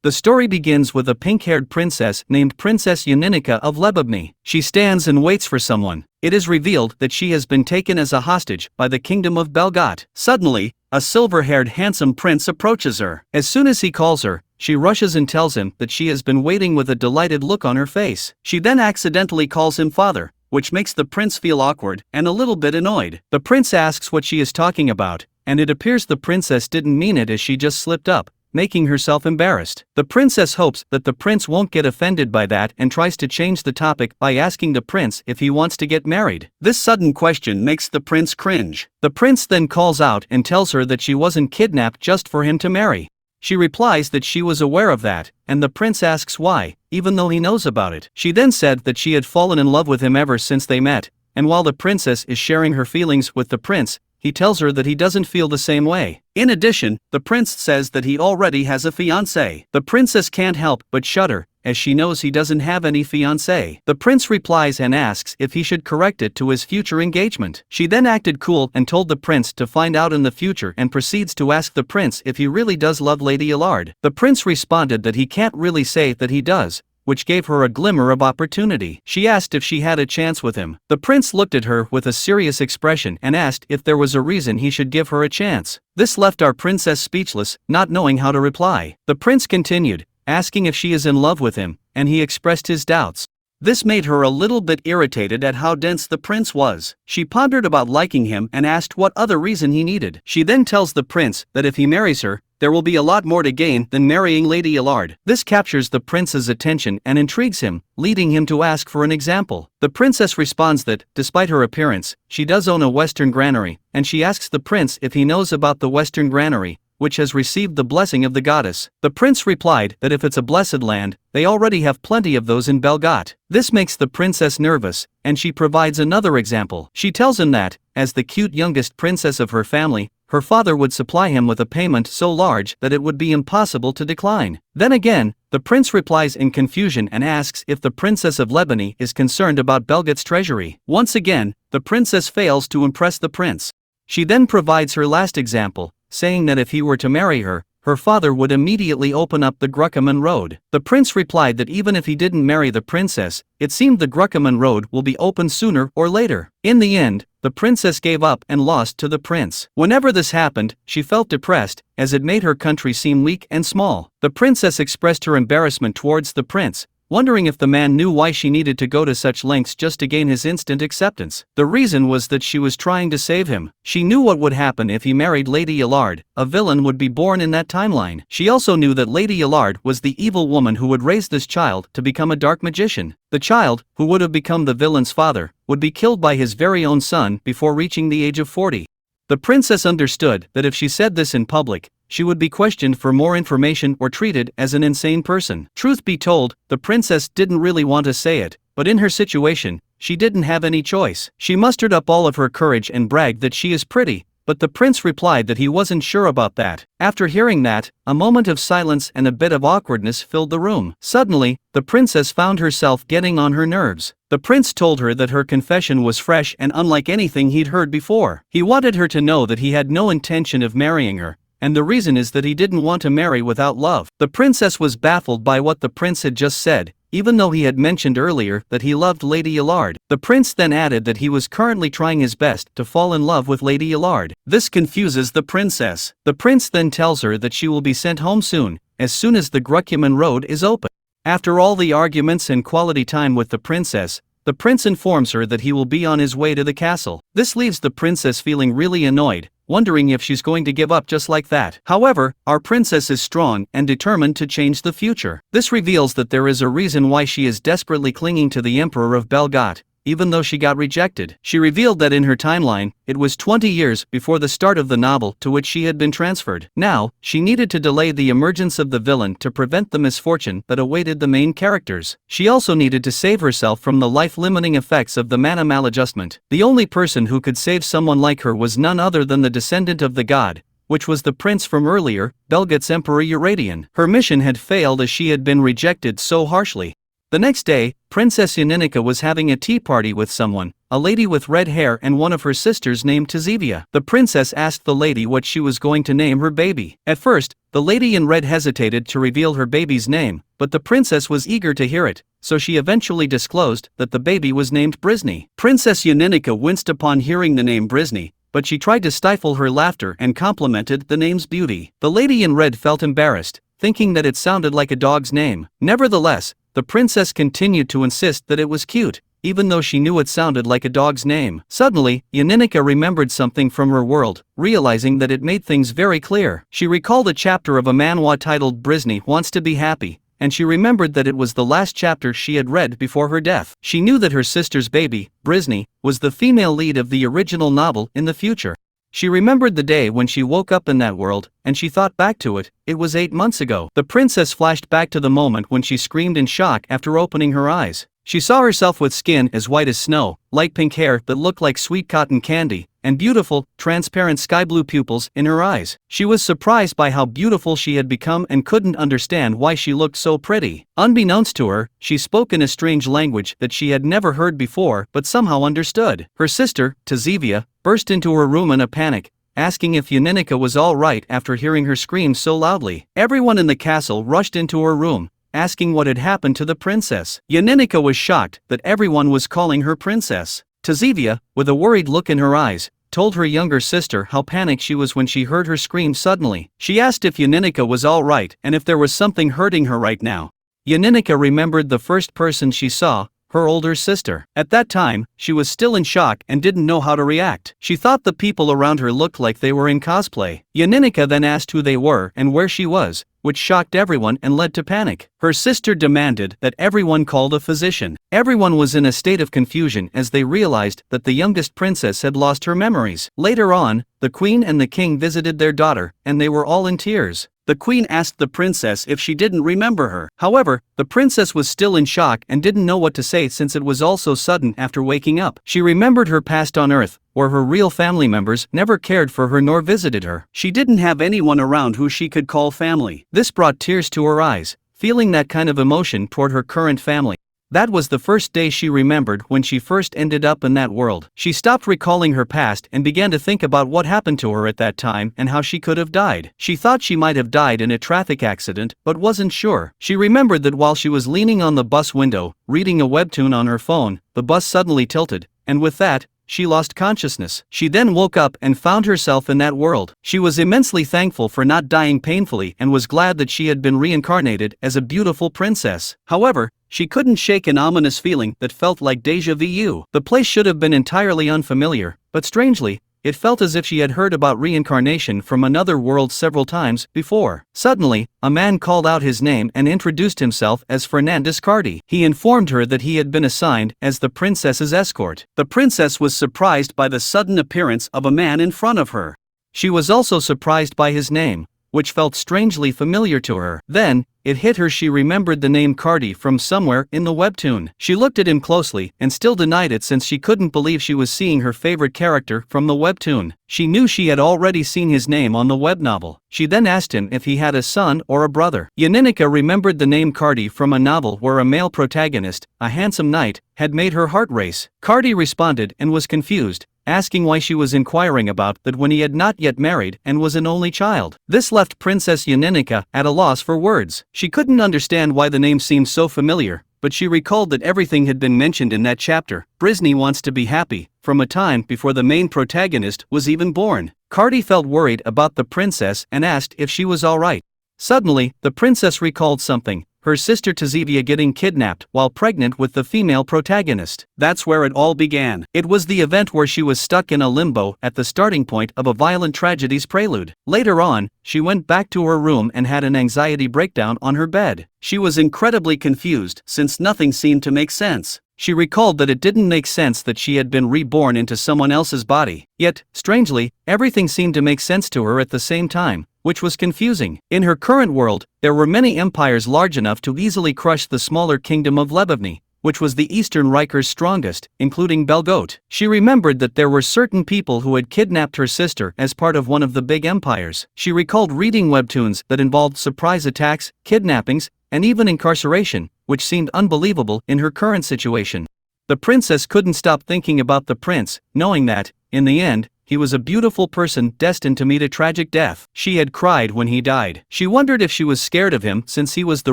The story begins with a pink-haired princess named Princess Yaninika of Lebobny. She stands and waits for someone. It is revealed that she has been taken as a hostage by the kingdom of Belgot. Suddenly, a silver-haired handsome prince approaches her. As soon as he calls her, she rushes and tells him that she has been waiting with a delighted look on her face. She then accidentally calls him father, which makes the prince feel awkward and a little bit annoyed. The prince asks what she is talking about, and it appears the princess didn't mean it as she just slipped up, making herself embarrassed. The princess hopes that the prince won't get offended by that and tries to change the topic by asking the prince if he wants to get married. This sudden question makes the prince cringe. The prince then calls out and tells her that she wasn't kidnapped just for him to marry. She replies that she was aware of that, and the prince asks why, even though he knows about it. She then said that she had fallen in love with him ever since they met, and while the princess is sharing her feelings with the prince, he tells her that he doesn't feel the same way. In addition, the prince says that he already has a fiancée. The princess can't help but shudder, as she knows he doesn't have any fiancée. The prince replies and asks if he should correct it to his future engagement. She then acted cool and told the prince to find out in the future and proceeds to ask the prince if he really does love Lady Allard. The prince responded that he can't really say that he does, which gave her a glimmer of opportunity. She asked if she had a chance with him. The prince looked at her with a serious expression and asked if there was a reason he should give her a chance. This left our princess speechless, not knowing how to reply. The prince continued, asking if she is in love with him, and he expressed his doubts. This made her a little bit irritated at how dense the prince was. She pondered about liking him and asked what other reason he needed. She then tells the prince that if he marries her, there will be a lot more to gain than marrying Lady Allard. This captures the prince's attention and intrigues him, leading him to ask for an example. The princess responds that, despite her appearance, she does own a western granary, and she asks the prince if he knows about the western granary, which has received the blessing of the goddess. The prince replied that if it's a blessed land, they already have plenty of those in Belgot. This makes the princess nervous, and she provides another example. She tells him that, as the cute youngest princess of her family, her father would supply him with a payment so large that it would be impossible to decline. Then again, the prince replies in confusion and asks if the princess of Lebony is concerned about Belgot's treasury. Once again, the princess fails to impress the prince. She then provides her last example, saying that if he were to marry her, her father would immediately open up the Gruckerman Road. The prince replied that even if he didn't marry the princess, it seemed the Gruckerman Road will be open sooner or later. In the end, the princess gave up and lost to the prince. Whenever this happened, she felt depressed, as it made her country seem weak and small. The princess expressed her embarrassment towards the prince, wondering if the man knew why she needed to go to such lengths just to gain his instant acceptance. The reason was that she was trying to save him. She knew what would happen if he married Lady Allard. A villain would be born in that timeline. She also knew that Lady Allard was the evil woman who would raise this child to become a dark magician. The child, who would have become the villain's father, would be killed by his very own son before reaching the age of 40. The princess understood that if she said this in public, she would be questioned for more information or treated as an insane person. Truth be told, the princess didn't really want to say it, but in her situation, she didn't have any choice. She mustered up all of her courage and bragged that she is pretty, but the prince replied that he wasn't sure about that. After hearing that, a moment of silence and a bit of awkwardness filled the room. Suddenly, the princess found herself getting on her nerves. The prince told her that her confession was fresh and unlike anything he'd heard before. He wanted her to know that he had no intention of marrying her, and the reason is that he didn't want to marry without love. The princess was baffled by what the prince had just said, even though he had mentioned earlier that he loved Lady Allard. The prince then added that he was currently trying his best to fall in love with Lady Allard. This confuses the princess. The prince then tells her that she will be sent home soon as the Gruckerman Road is open. After all the arguments and quality time with the princess, the prince informs her that he will be on his way to the castle. This leaves the princess feeling really annoyed, wondering if she's going to give up just like that. However, our princess is strong and determined to change the future. This reveals that there is a reason why she is desperately clinging to the Emperor of Belgot, even though she got rejected. She revealed that in her timeline, it was 20 years before the start of the novel to which she had been transferred. Now, she needed to delay the emergence of the villain to prevent the misfortune that awaited the main characters. She also needed to save herself from the life-limiting effects of the mana maladjustment. The only person who could save someone like her was none other than the descendant of the god, which was the prince from earlier, Belgot's Emperor Euradian. Her mission had failed as she had been rejected so harshly. The next day, Princess Yaninika was having a tea party with someone, a lady with red hair and one of her sisters named Tazivia. The princess asked the lady what she was going to name her baby. At first, the lady in red hesitated to reveal her baby's name, but the princess was eager to hear it, so she eventually disclosed that the baby was named Brisny. Princess Uninica winced upon hearing the name Brisny, but she tried to stifle her laughter and complimented the name's beauty. The lady in red felt embarrassed, thinking that it sounded like a dog's name. Nevertheless, the princess continued to insist that it was cute, even though she knew it sounded like a dog's name. Suddenly, Uninica remembered something from her world, realizing that it made things very clear. She recalled a chapter of a manhwa titled Brisny Wants to Be Happy, and she remembered that it was the last chapter she had read before her death. She knew that her sister's baby, Brisny, was the female lead of the original novel in the future. She remembered the day when she woke up in that world, and she thought back to it. It was 8 months ago. The princess flashed back to the moment when she screamed in shock after opening her eyes. She saw herself with skin as white as snow, light pink hair that looked like sweet cotton candy, and beautiful, transparent sky blue pupils in her eyes. She was surprised by how beautiful she had become and couldn't understand why she looked so pretty. Unbeknownst to her, she spoke in a strange language that she had never heard before but somehow understood. Her sister, Tazivia, burst into her room in a panic, asking if Uninica was all right after hearing her scream so loudly. Everyone in the castle rushed into her room, asking what had happened to the princess. Uninica was shocked that everyone was calling her princess. Tazivia, with a worried look in her eyes, told her younger sister how panicked she was when she heard her scream suddenly. She asked if Uninica was all right and if there was something hurting her right now. Uninica remembered the first person she saw, her older sister. At that time, she was still in shock and didn't know how to react. She thought the people around her looked like they were in cosplay. Uninica then asked who they were and where she was, which shocked everyone and led to panic. Her sister demanded that everyone call the physician. Everyone was in a state of confusion as they realized that the youngest princess had lost her memories. Later on, the queen and the king visited their daughter, and they were all in tears. The queen asked the princess if she didn't remember her. However, the princess was still in shock and didn't know what to say since it was all so sudden after waking up. She remembered her past on Earth, where her real family members never cared for her nor visited her. She didn't have anyone around who she could call family. This brought tears to her eyes, feeling that kind of emotion toward her current family. That was the first day she remembered when she first ended up in that world. She stopped recalling her past and began to think about what happened to her at that time and how she could have died. She thought she might have died in a traffic accident, but wasn't sure. She remembered that while she was leaning on the bus window, reading a webtoon on her phone, the bus suddenly tilted, and with that, she lost consciousness. She then woke up and found herself in that world. She was immensely thankful for not dying painfully and was glad that she had been reincarnated as a beautiful princess. However, she couldn't shake an ominous feeling that felt like déjà vu. The place should have been entirely unfamiliar, but strangely, it felt as if she had heard about reincarnation from another world several times before. Suddenly, a man called out his name and introduced himself as Fernandez Cardi. He informed her that he had been assigned as the princess's escort. The princess was surprised by the sudden appearance of a man in front of her. She was also surprised by his name, which felt strangely familiar to her. Then, it hit her she remembered the name Cardi from somewhere in the webtoon. She looked at him closely and still denied it since she couldn't believe she was seeing her favorite character from the webtoon. She knew she had already seen his name on the web novel. She then asked him if he had a son or a brother. Uninica remembered the name Cardi from a novel where a male protagonist, a handsome knight, had made her heart race. Cardi responded and was confused, asking why she was inquiring about that when he had not yet married and was an only child. This left Princess Uninica at a loss for words. She couldn't understand why the name seemed so familiar, but she recalled that everything had been mentioned in that chapter, Brisny Wants to Be Happy, from a time before the main protagonist was even born. Cardi felt worried about the princess and asked if she was alright. Suddenly, the princess recalled something, her sister Tazivia getting kidnapped while pregnant with the female protagonist. That's where it all began. It was the event where she was stuck in a limbo at the starting point of a violent tragedy's prelude. Later on, she went back to her room and had an anxiety breakdown on her bed. She was incredibly confused since nothing seemed to make sense. She recalled that it didn't make sense that she had been reborn into someone else's body. Yet, strangely, everything seemed to make sense to her at the same time, which was confusing. In her current world, there were many empires large enough to easily crush the smaller kingdom of Lebovny, which was the Eastern Reich's strongest, including Belgote. She remembered that there were certain people who had kidnapped her sister as part of one of the big empires. She recalled reading webtoons that involved surprise attacks, kidnappings, and even incarceration, which seemed unbelievable in her current situation. The princess couldn't stop thinking about the prince, knowing that, in the end, he was a beautiful person destined to meet a tragic death. She had cried when he died. She wondered if she was scared of him since he was the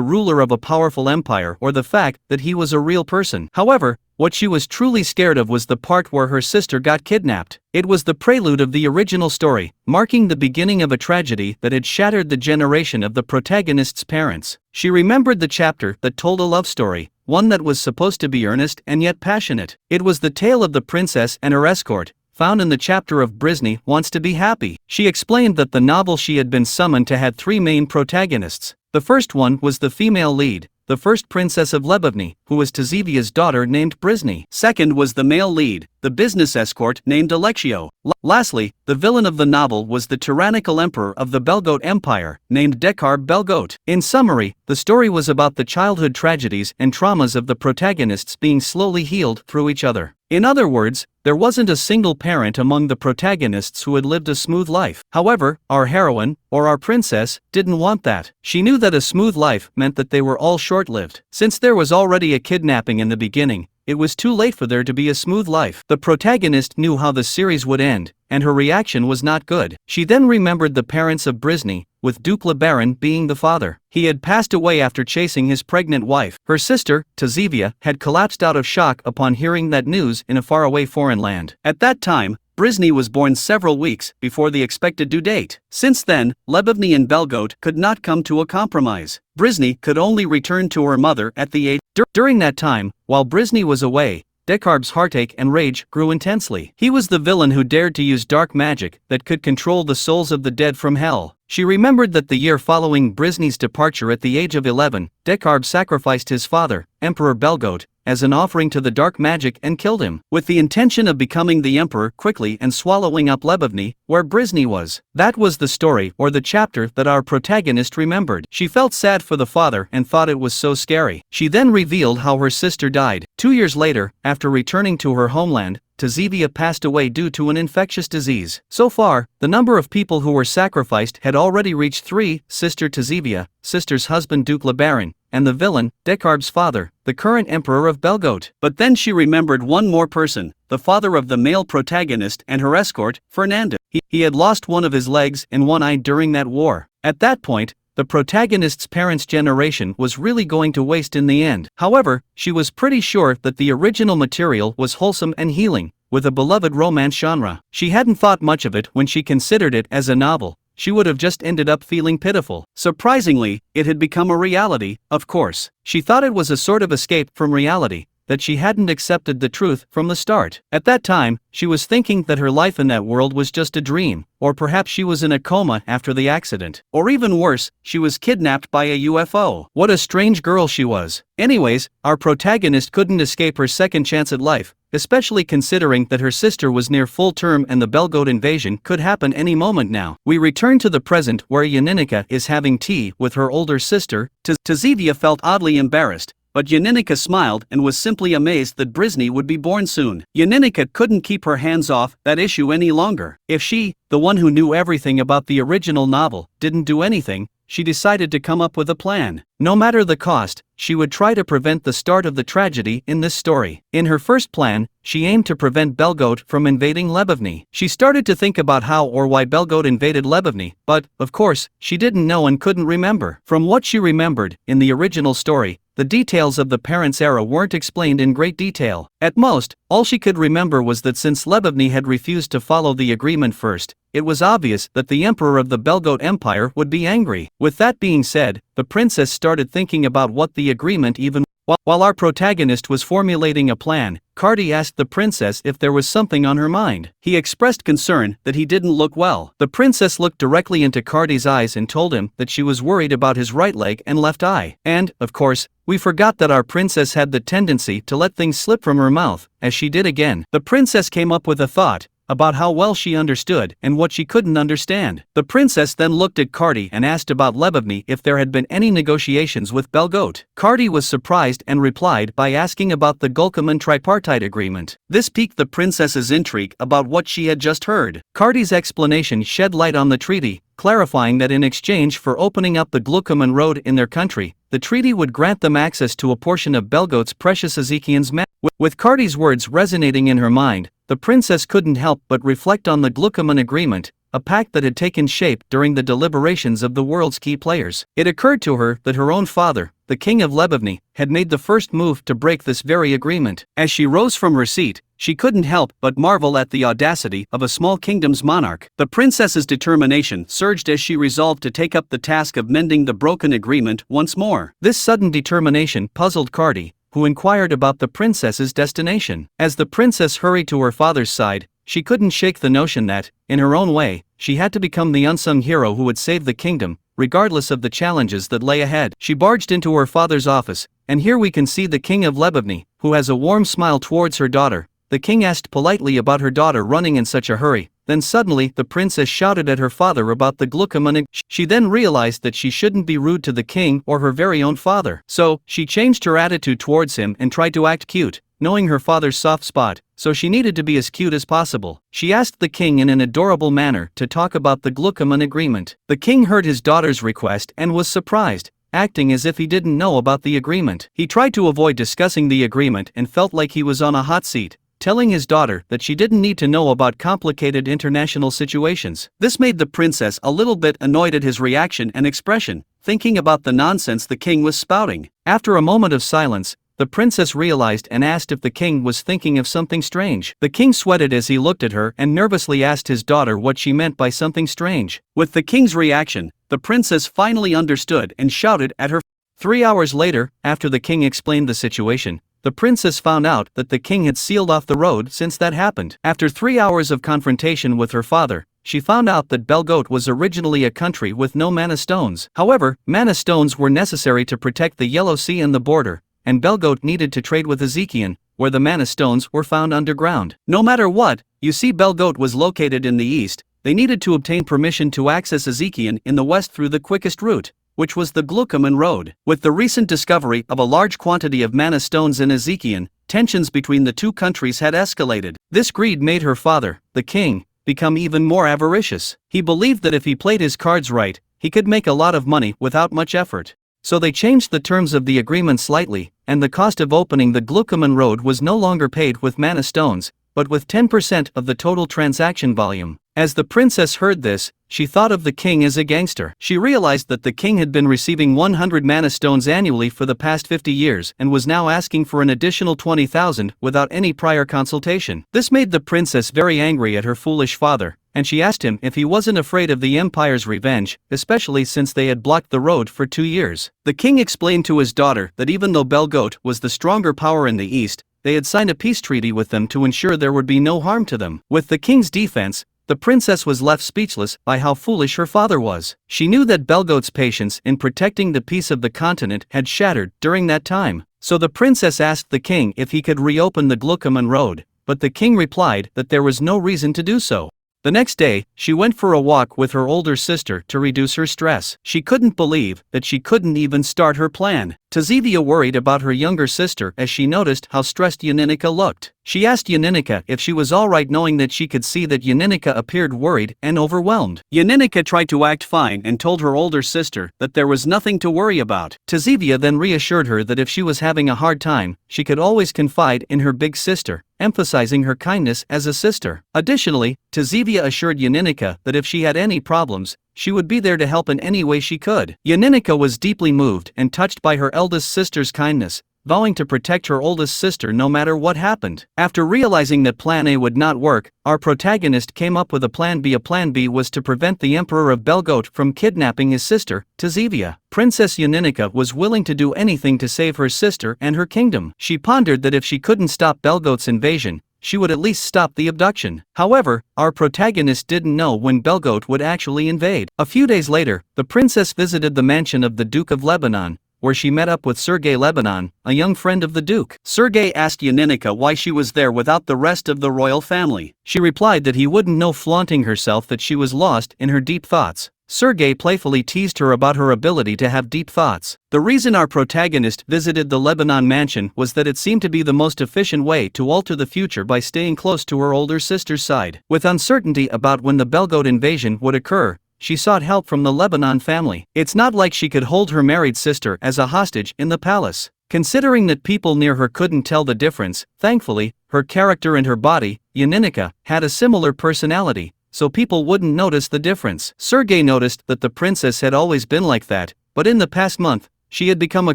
ruler of a powerful empire, or the fact that he was a real person. However, what she was truly scared of was the part where her sister got kidnapped. It was the prelude of the original story, marking the beginning of a tragedy that had shattered the generation of the protagonist's parents. She remembered the chapter that told a love story, one that was supposed to be earnest and yet passionate. It was the tale of the princess and her escort, found in the chapter of Brisney Wants to Be Happy. She explained that the novel she had been summoned to had three main protagonists. The first one was the female lead, the first princess of Lebovny, who was Tazivia's daughter named Brisney. Second was the male lead, the business escort named Alexio. Lastly, the villain of the novel was the tyrannical emperor of the Belgote Empire, named Dekarb Belgote. In summary, the story was about the childhood tragedies and traumas of the protagonists being slowly healed through each other. In other words, there wasn't a single parent among the protagonists who had lived a smooth life. However, our heroine, or our princess, didn't want that. She knew that a smooth life meant that they were all short-lived. Since there was already a kidnapping in the beginning, it was too late for there to be a smooth life. The protagonist knew how the series would end, and her reaction was not good. She then remembered the parents of Brisney, with Duke Le Baron being the father. He had passed away after chasing his pregnant wife. Her sister, Tazivia, had collapsed out of shock upon hearing that news in a faraway foreign land. At that time, Brisney was born several weeks before the expected due date. Since then, Lebovny and Belgote could not come to a compromise. Brisney could only return to her mother at the age. During that time, while Brisney was away, Dekarb's heartache and rage grew intensely. He was the villain who dared to use dark magic that could control the souls of the dead from hell. She remembered that the year following Brisney's departure at the age of 11, Dekarb sacrificed his father, Emperor Belgote, as an offering to the dark magic and killed him, with the intention of becoming the emperor quickly and swallowing up Lebovny, where Brisney was. That was the story or the chapter that our protagonist remembered. She felt sad for the father and thought it was so scary. She then revealed how her sister died. 2 years later, after returning to her homeland, Tazivia passed away due to an infectious disease. So far, the number of people who were sacrificed had already reached 3: Sister Tazivia, sister's husband Duke Le Baron, and the villain, Dekarb's father, the current emperor of Belgote. But then she remembered one more person, the father of the male protagonist and her escort, Fernando. He had lost one of his legs and one eye during that war. At that point, the protagonist's parents' generation was really going to waste in the end. However, she was pretty sure that the original material was wholesome and healing, with a beloved romance genre. She hadn't thought much of it when she considered it as a novel. She would have just ended up feeling pitiful. Surprisingly, it had become a reality, of course. She thought it was a sort of escape from reality, that she hadn't accepted the truth from the start. At that time, she was thinking that her life in that world was just a dream, or perhaps she was in a coma after the accident. Or even worse, she was kidnapped by a UFO. What a strange girl she was. Anyways, our protagonist couldn't escape her second chance at life, especially considering that her sister was near full term and the Belgote invasion could happen any moment now. We return to the present where Yaninika is having tea with her older sister. Tazivia felt oddly embarrassed, but Yaninika smiled and was simply amazed that Brisney would be born soon. Yaninika couldn't keep her hands off that issue any longer. If she, the one who knew everything about the original novel, didn't do anything, she decided to come up with a plan. No matter the cost, she would try to prevent the start of the tragedy in this story. In her first plan, she aimed to prevent Belgote from invading Lebovny. She started to think about how or why Belgote invaded Lebovny, but, of course, she didn't know and couldn't remember. From what she remembered, in the original story, the details of the parents' era weren't explained in great detail. At most, all she could remember was that since Lebovny had refused to follow the agreement first, it was obvious that the emperor of the Belgote Empire would be angry. With that being said, the princess started thinking about what the agreement even was. While our protagonist was formulating a plan, Cardi asked the princess if there was something on her mind. He expressed concern that he didn't look well. The princess looked directly into Cardi's eyes and told him that she was worried about his right leg and left eye. And, of course, we forgot that our princess had the tendency to let things slip from her mouth, as she did again. The princess came up with a thought about how well she understood and what she couldn't understand. The princess then looked at Cardi and asked about Lebovny if there had been any negotiations with Belgote. Cardi was surprised and replied by asking about the Gulkaman tripartite agreement. This piqued the princess's intrigue about what she had just heard. Cardi's explanation shed light on the treaty, clarifying that in exchange for opening up the Glukaman road in their country, the treaty would grant them access to a portion of Belgote's precious Ezekian's map. With Cardi's words resonating in her mind, the princess couldn't help but reflect on the Glucoman agreement, a pact that had taken shape during the deliberations of the world's key players. It occurred to her that her own father, the king of Lebovny, had made the first move to break this very agreement. As she rose from her seat, she couldn't help but marvel at the audacity of a small kingdom's monarch. The princess's determination surged as she resolved to take up the task of mending the broken agreement once more. This sudden determination puzzled Cardi, who inquired about the princess's destination. As the princess hurried to her father's side, she couldn't shake the notion that, in her own way, she had to become the unsung hero who would save the kingdom, regardless of the challenges that lay ahead. She barged into her father's office, and here we can see the king of Lebovny, who has a warm smile towards her daughter. The king asked politely about her daughter running in such a hurry. Then suddenly the princess shouted at her father about the Glucoman. She then realized that she shouldn't be rude to the king or her very own father. So, she changed her attitude towards him and tried to act cute, knowing her father's soft spot, so she needed to be as cute as possible. She asked the king in an adorable manner to talk about the Glucoman agreement. The king heard his daughter's request and was surprised, acting as if he didn't know about the agreement. He tried to avoid discussing the agreement and felt like he was on a hot seat, telling his daughter that she didn't need to know about complicated international situations. This made the princess a little bit annoyed at his reaction and expression, thinking about the nonsense the king was spouting. After a moment of silence, the princess realized and asked if the king was thinking of something strange. The king sweated as he looked at her and nervously asked his daughter what she meant by something strange. With the king's reaction, the princess finally understood and shouted at her. 3 hours later, after the king explained the situation, the princess found out that the king had sealed off the road since that happened. After 3 hours of confrontation with her father, she found out that Belgote was originally a country with no mana stones. However, mana stones were necessary to protect the Yellow Sea and the border, and Belgote needed to trade with Ezekian, where the mana stones were found underground. No matter what, you see, Belgote was located in the east. They needed to obtain permission to access Ezekian in the west through the quickest route, which was the Glucoman road. With the recent discovery of a large quantity of mana stones in Ezekian, tensions between the two countries had escalated. This greed made her father, the king, become even more avaricious. He believed that if he played his cards right, he could make a lot of money without much effort. So they changed the terms of the agreement slightly, and the cost of opening the Glucoman road was no longer paid with mana stones, but with 10% of the total transaction volume. As the princess heard this, she thought of the king as a gangster. She realized that the king had been receiving 100 mana stones annually for the past 50 years and was now asking for an additional 20,000 without any prior consultation. This made the princess very angry at her foolish father, and she asked him if he wasn't afraid of the empire's revenge, especially since they had blocked the road for 2 years. The king explained to his daughter that even though Belgote was the stronger power in the east, they had signed a peace treaty with them to ensure there would be no harm to them. With the king's defense, the princess was left speechless by how foolish her father was. She knew that Belgote's patience in protecting the peace of the continent had shattered during that time, so the princess asked the king if he could reopen the Glucoman road, but the king replied that there was no reason to do so. The next day, she went for a walk with her older sister to reduce her stress. She couldn't believe that she couldn't even start her plan. Tazivia worried about her younger sister as she noticed how stressed Yaninika looked. She asked Yaninika if she was alright, knowing that she could see that Yaninika appeared worried and overwhelmed. Yaninika tried to act fine and told her older sister that there was nothing to worry about. Tazivia then reassured her that if she was having a hard time, she could always confide in her big sister, emphasizing her kindness as a sister. Additionally, Tazivia assured Yaninika that if she had any problems, she would be there to help in any way she could. Yaninika was deeply moved and touched by her eldest sister's kindness, vowing to protect her oldest sister no matter what happened. After realizing that Plan A would not work, our protagonist came up with a Plan B. A Plan B was to prevent the Emperor of Belgote from kidnapping his sister, Tazivia. Princess Yaninika was willing to do anything to save her sister and her kingdom. She pondered that if she couldn't stop Belgote's invasion, she would at least stop the abduction. However, our protagonist didn't know when Belgote would actually invade. A few days later, the princess visited the mansion of the Duke of Lebanon, where she met up with Sergei Lebanon, a young friend of the Duke. Sergei asked Yaninika why she was there without the rest of the royal family. She replied that he wouldn't know, flaunting herself that she was lost in her deep thoughts. Sergei playfully teased her about her ability to have deep thoughts. The reason our protagonist visited the Lebanon mansion was that it seemed to be the most efficient way to alter the future by staying close to her older sister's side. With uncertainty about when the Belgote invasion would occur, she sought help from the Lebanon family. It's not like she could hold her married sister as a hostage in the palace. Considering that people near her couldn't tell the difference, thankfully, her character and her body, Yaninika, had a similar personality, so people wouldn't notice the difference. Sergei noticed that the princess had always been like that, but in the past month, she had become a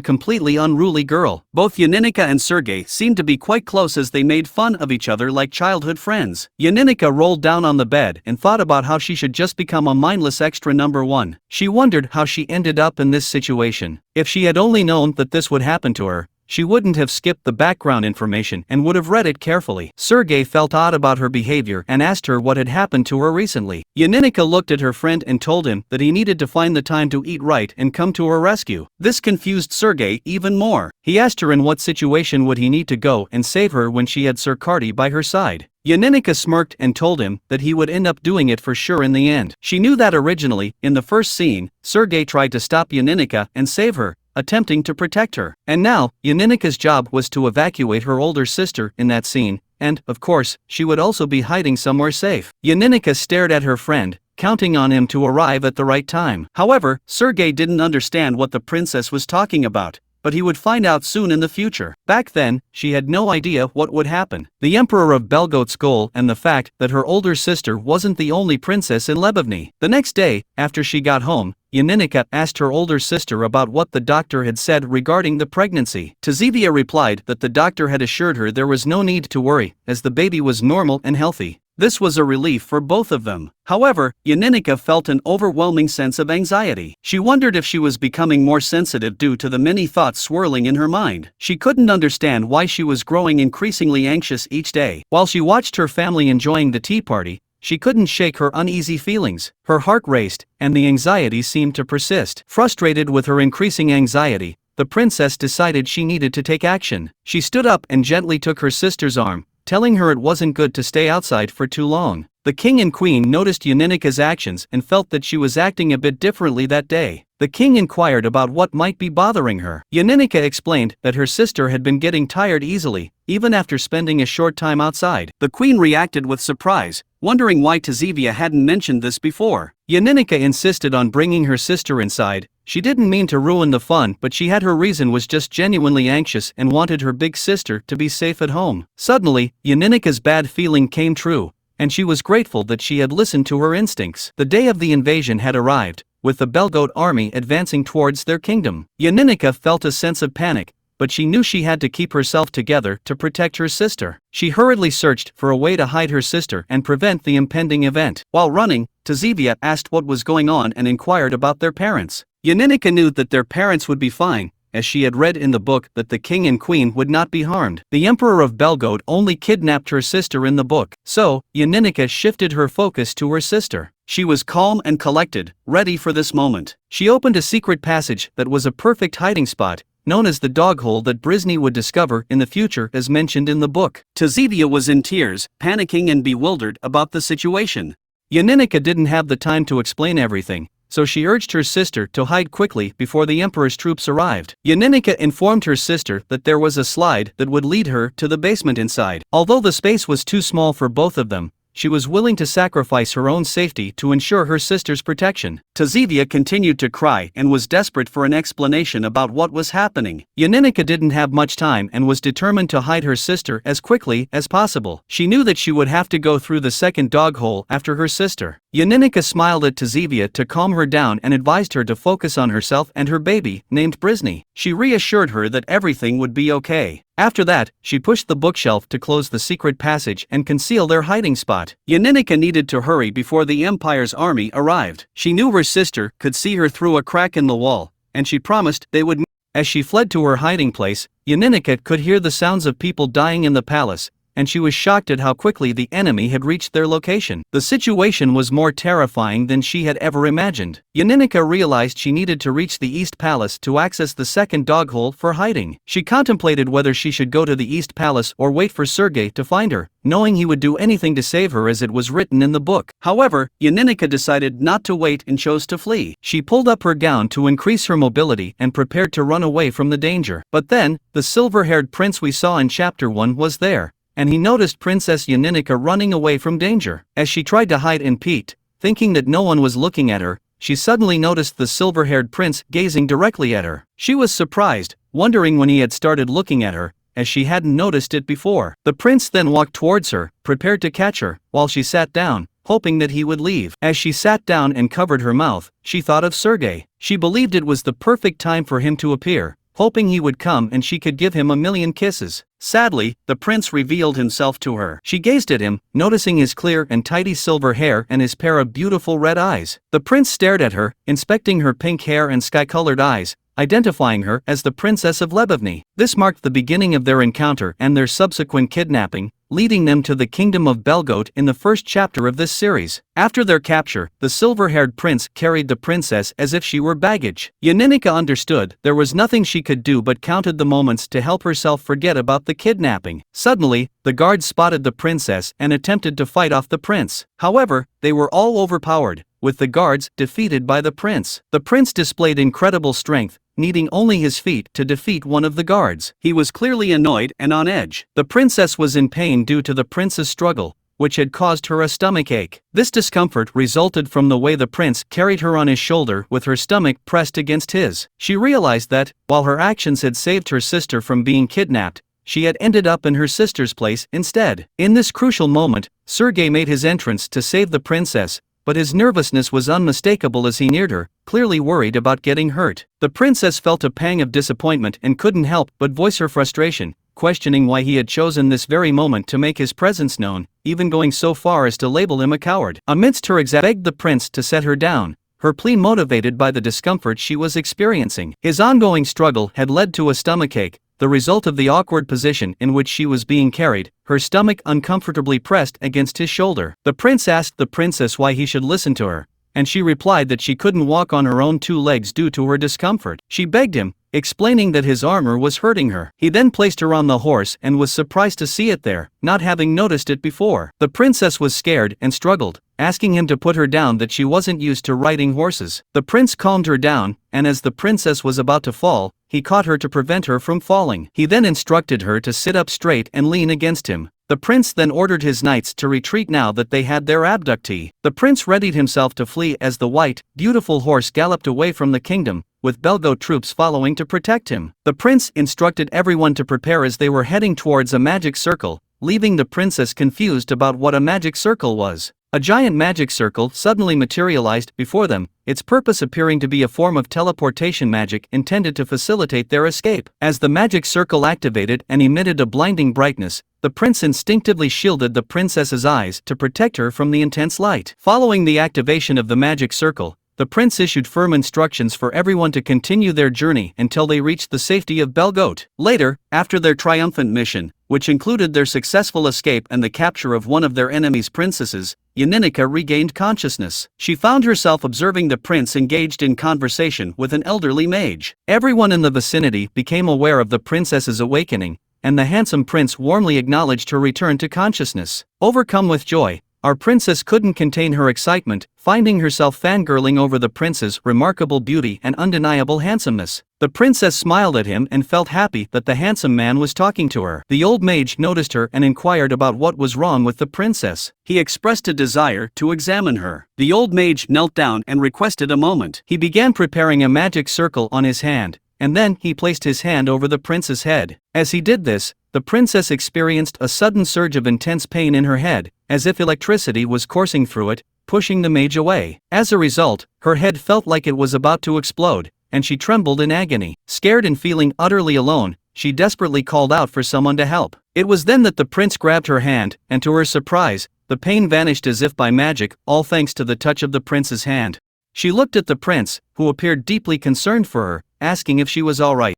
completely unruly girl. Both Yaninika and Sergei seemed to be quite close as they made fun of each other like childhood friends. Yaninika rolled down on the bed and thought about how she should just become a mindless extra number one. She wondered how she ended up in this situation. If she had only known that this would happen to her, she wouldn't have skipped the background information and would have read it carefully. Sergei felt odd about her behavior and asked her what had happened to her recently. Yaninika looked at her friend and told him that he needed to find the time to eat right and come to her rescue. This confused Sergei even more. He asked her in what situation would he need to go and save her when she had Serkardi by her side. Yaninika smirked and told him that he would end up doing it for sure in the end. She knew that originally, in the first scene, Sergei tried to stop Yaninika and save her, attempting to protect her. And now, Yaninika's job was to evacuate her older sister in that scene, and, of course, she would also be hiding somewhere safe. Yaninika stared at her friend, counting on him to arrive at the right time. However, Sergei didn't understand what the princess was talking about, but he would find out soon in the future. Back then, she had no idea what would happen. The Emperor of Belgot's goal and the fact that her older sister wasn't the only princess in Lebovny. The next day, after she got home, Yaninika asked her older sister about what the doctor had said regarding the pregnancy. Tazivia replied that the doctor had assured her there was no need to worry, as the baby was normal and healthy. This was a relief for both of them. However, Yaninika felt an overwhelming sense of anxiety. She wondered if she was becoming more sensitive due to the many thoughts swirling in her mind. She couldn't understand why she was growing increasingly anxious each day. While she watched her family enjoying the tea party, she couldn't shake her uneasy feelings. Her heart raced, and the anxiety seemed to persist. Frustrated with her increasing anxiety, the princess decided she needed to take action. She stood up and gently took her sister's arm, telling her it wasn't good to stay outside for too long. The king and queen noticed Yaninika's actions and felt that she was acting a bit differently that day. The king inquired about what might be bothering her. Yaninika explained that her sister had been getting tired easily, even after spending a short time outside. The queen reacted with surprise, wondering why Tazivia hadn't mentioned this before. Yaninika insisted on bringing her sister inside. She didn't mean to ruin the fun, but she had her reason, was just genuinely anxious and wanted her big sister to be safe at home. Suddenly, Yaninika's bad feeling came true, and she was grateful that she had listened to her instincts. The day of the invasion had arrived, with the Belgot army advancing towards their kingdom. Yaninika felt a sense of panic, but she knew she had to keep herself together to protect her sister. She hurriedly searched for a way to hide her sister and prevent the impending event. While running, Tazivia asked what was going on and inquired about their parents. Yaninika knew that their parents would be fine, as she had read in the book that the king and queen would not be harmed. The Emperor of Belgot only kidnapped her sister in the book, so Yaninika shifted her focus to her sister. She was calm and collected, ready for this moment. She opened a secret passage that was a perfect hiding spot, known as the dog hole that Brizny would discover in the future as mentioned in the book. Tazivia was in tears, panicking and bewildered about the situation. Yaninika didn't have the time to explain everything, so she urged her sister to hide quickly before the emperor's troops arrived. Yaninika informed her sister that there was a slide that would lead her to the basement inside. Although the space was too small for both of them, she was willing to sacrifice her own safety to ensure her sister's protection. Tazivia continued to cry and was desperate for an explanation about what was happening. Yaninika didn't have much time and was determined to hide her sister as quickly as possible. She knew that she would have to go through the second dog hole after her sister. Yaninika smiled at Tazivia to calm her down and advised her to focus on herself and her baby, named Brizny. She reassured her that everything would be okay. After that, she pushed the bookshelf to close the secret passage and conceal their hiding spot. Yaninika needed to hurry before the Empire's army arrived. She knew her sister could see her through a crack in the wall, and she promised they would meet. As she fled to her hiding place, Yaninika could hear the sounds of people dying in the palace, and she was shocked at how quickly the enemy had reached their location. The situation was more terrifying than she had ever imagined. Yaninika realized she needed to reach the East Palace to access the second dog hole for hiding. She contemplated whether she should go to the East Palace or wait for Sergei to find her, knowing he would do anything to save her as it was written in the book. However, Yaninika decided not to wait and chose to flee. She pulled up her gown to increase her mobility and prepared to run away from the danger. But then, the silver-haired prince we saw in Chapter 1 was there, and he noticed Princess Yaninika running away from danger. As she tried to hide and peeked, thinking that no one was looking at her, she suddenly noticed the silver-haired prince gazing directly at her. She was surprised, wondering when he had started looking at her, as she hadn't noticed it before. The prince then walked towards her, prepared to catch her, while she sat down, hoping that he would leave. As she sat down and covered her mouth, she thought of Sergei. She believed it was the perfect time for him to appear, hoping he would come and she could give him a million kisses. Sadly, the prince revealed himself to her. She gazed at him, noticing his clear and tidy silver hair and his pair of beautiful red eyes. The prince stared at her, inspecting her pink hair and sky-colored eyes, identifying her as the Princess of Lebovny. This marked the beginning of their encounter and their subsequent kidnapping, leading them to the kingdom of Belgote in the first chapter of this series. After their capture, the silver-haired prince carried the princess as if she were baggage. Yaninika understood there was nothing she could do but counted the moments to help herself forget about the kidnapping. Suddenly, the guards spotted the princess and attempted to fight off the prince. However, they were all overpowered, with the guards defeated by the prince. The prince displayed incredible strength, needing only his feet to defeat one of the guards. He was clearly annoyed and on edge. The princess was in pain due to the prince's struggle, which had caused her a stomachache. This discomfort resulted from the way the prince carried her on his shoulder with her stomach pressed against his. She realized that, while her actions had saved her sister from being kidnapped, she had ended up in her sister's place instead. In this crucial moment, Sergei made his entrance to save the princess, but his nervousness was unmistakable as he neared her, clearly worried about getting hurt. The princess felt a pang of disappointment and couldn't help but voice her frustration, questioning why he had chosen this very moment to make his presence known, even going so far as to label him a coward. Amidst her begged the prince to set her down, her plea motivated by the discomfort she was experiencing. His ongoing struggle had led to a stomachache, the result of the awkward position in which she was being carried, her stomach uncomfortably pressed against his shoulder. The prince asked the princess why he should listen to her, and she replied that she couldn't walk on her own two legs due to her discomfort. She begged him, explaining that his armor was hurting her. He then placed her on the horse and was surprised to see it there, not having noticed it before. The princess was scared and struggled, asking him to put her down, that she wasn't used to riding horses. The prince calmed her down, and as the princess was about to fall, he caught her to prevent her from falling. He then instructed her to sit up straight and lean against him. The prince then ordered his knights to retreat now that they had their abductee. The prince readied himself to flee as the white, beautiful horse galloped away from the kingdom, with Belgote troops following to protect him. The prince instructed everyone to prepare as they were heading towards a magic circle, leaving the princess confused about what a magic circle was. A giant magic circle suddenly materialized before them, its purpose appearing to be a form of teleportation magic intended to facilitate their escape. As the magic circle activated and emitted a blinding brightness, the prince instinctively shielded the princess's eyes to protect her from the intense light. Following the activation of the magic circle, the prince issued firm instructions for everyone to continue their journey until they reached the safety of Belgote. Later, after their triumphant mission, which included their successful escape and the capture of one of their enemy's princesses, Yaninika regained consciousness. She found herself observing the prince engaged in conversation with an elderly mage. Everyone in the vicinity became aware of the princess's awakening, and the handsome prince warmly acknowledged her return to consciousness. Overcome with joy, our princess couldn't contain her excitement, finding herself fangirling over the prince's remarkable beauty and undeniable handsomeness. The princess smiled at him and felt happy that the handsome man was talking to her. The old mage noticed her and inquired about what was wrong with the princess. He expressed a desire to examine her. The old mage knelt down and requested a moment. He began preparing a magic circle on his hand, and then he placed his hand over the prince's head. As he did this, the princess experienced a sudden surge of intense pain in her head, as if electricity was coursing through it, pushing the mage away. As a result, her head felt like it was about to explode, and she trembled in agony. Scared and feeling utterly alone, she desperately called out for someone to help. It was then that the prince grabbed her hand, and to her surprise, the pain vanished as if by magic, all thanks to the touch of the prince's hand. She looked at the prince, who appeared deeply concerned for her, asking if she was all right.